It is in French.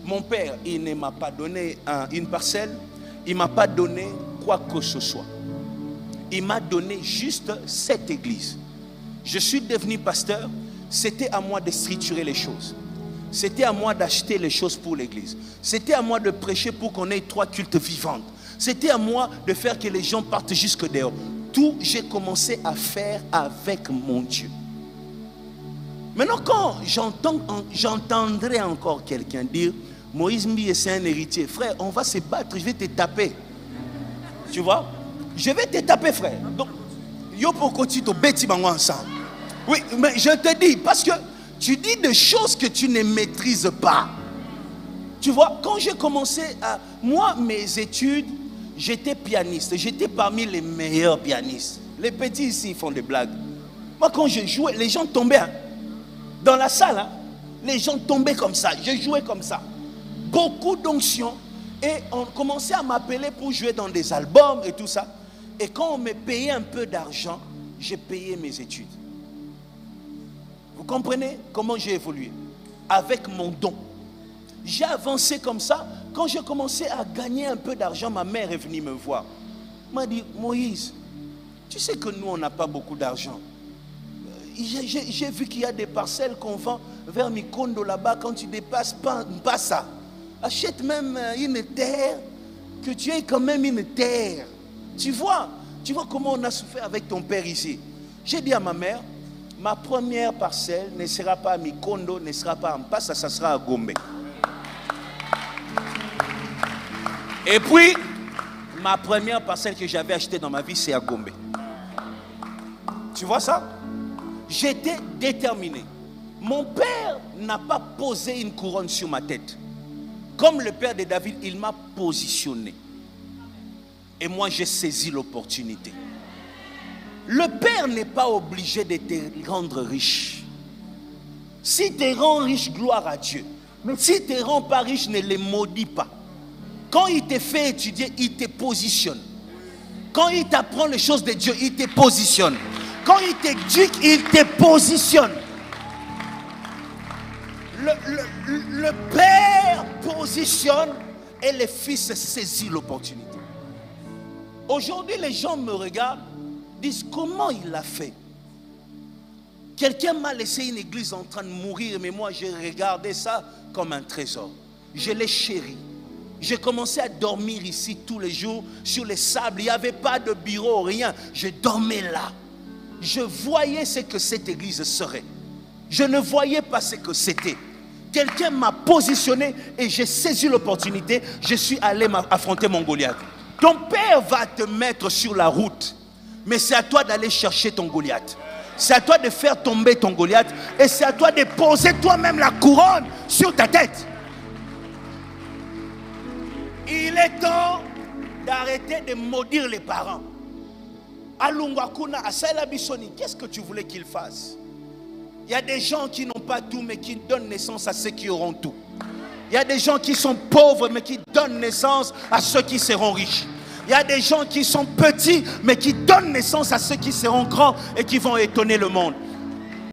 Mon père, il ne m'a pas donné une parcelle, il ne m'a pas donné quoi que ce soit. Il m'a donné juste cette église. Je suis devenu pasteur, c'était à moi de structurer les choses. C'était à moi d'acheter les choses pour l'église. C'était à moi de prêcher pour qu'on ait 3 cultes vivantes. C'était à moi de faire que les gens partent jusque dehors. Tout, j'ai commencé à faire avec mon Dieu. Maintenant, quand j'entendrai encore quelqu'un dire Moïse Mbiye, c'est un héritier. Frère, on va se battre, je vais te taper. Tu vois? Je vais te taper, frère. Donc, yo poko tito beti bango ensemble. Oui, mais je te dis, parce que tu dis des choses que tu ne maîtrises pas. Tu vois, quand j'ai commencé à... Moi, mes études, j'étais pianiste. J'étais parmi les meilleurs pianistes. Les petits ici, ils font des blagues. Moi, quand je jouais, les gens tombaient. Hein. Dans la salle, hein, les gens tombaient comme ça. Je jouais comme ça. Beaucoup d'onction. Et on commençait à m'appeler pour jouer dans des albums et tout ça. Et quand on me payait un peu d'argent, j'ai payé mes études. Vous comprenez comment j'ai évolué? Avec mon don. J'ai avancé comme ça. Quand j'ai commencé à gagner un peu d'argent, ma mère est venue me voir. Elle m'a dit, Moïse, tu sais que nous, on n'a pas beaucoup d'argent. J'ai vu qu'il y a des parcelles qu'on vend vers Mikondo là-bas. Quand tu dépasses, pas ça. Achète même une terre, que tu aies quand même une terre. Tu vois comment on a souffert avec ton père ici. J'ai dit à ma mère, ma première parcelle ne sera pas à Mikondo, ne sera pas à Mpassa, ça sera à Gombe. Et puis, ma première parcelle que j'avais achetée dans ma vie, c'est à Gombe. Tu vois ça? J'étais déterminé. Mon père n'a pas posé une couronne sur ma tête. Comme le père de David, il m'a positionné. Et moi, j'ai saisi l'opportunité. Le père n'est pas obligé de te rendre riche. Si tu rends riche, gloire à Dieu. Mais si tu ne rends pas riche, ne les maudis pas. Quand il te fait étudier, il te positionne. Quand il t'apprend les choses de Dieu, il te positionne. Quand il t'éduque, il te positionne. Le père positionne et le fils saisit l'opportunité. Aujourd'hui, les gens me regardent, disent comment il l'a fait. Quelqu'un m'a laissé une église en train de mourir, mais moi j'ai regardé ça comme un trésor. Je l'ai chéri. J'ai commencé à dormir ici tous les jours sur les sables. Il n'y avait pas de bureau, rien. Je dormais là. Je voyais ce que cette église serait. Je ne voyais pas ce que c'était. Quelqu'un m'a positionné et j'ai saisi l'opportunité. Je suis allé affronter mon Goliath. Ton père va te mettre sur la route. Mais c'est à toi d'aller chercher ton Goliath. C'est à toi de faire tomber ton Goliath. Et c'est à toi de poser toi-même la couronne sur ta tête. Il est temps d'arrêter de maudire les parents. Alungwakuna, Asaila Bissoni, qu'est-ce que tu voulais qu'il fasse? Il y a des gens qui n'ont pas tout, mais qui donnent naissance à ceux qui auront tout. Il y a des gens qui sont pauvres, mais qui donnent naissance à ceux qui seront riches. Il y a des gens qui sont petits, mais qui donnent naissance à ceux qui seront grands et qui vont étonner le monde.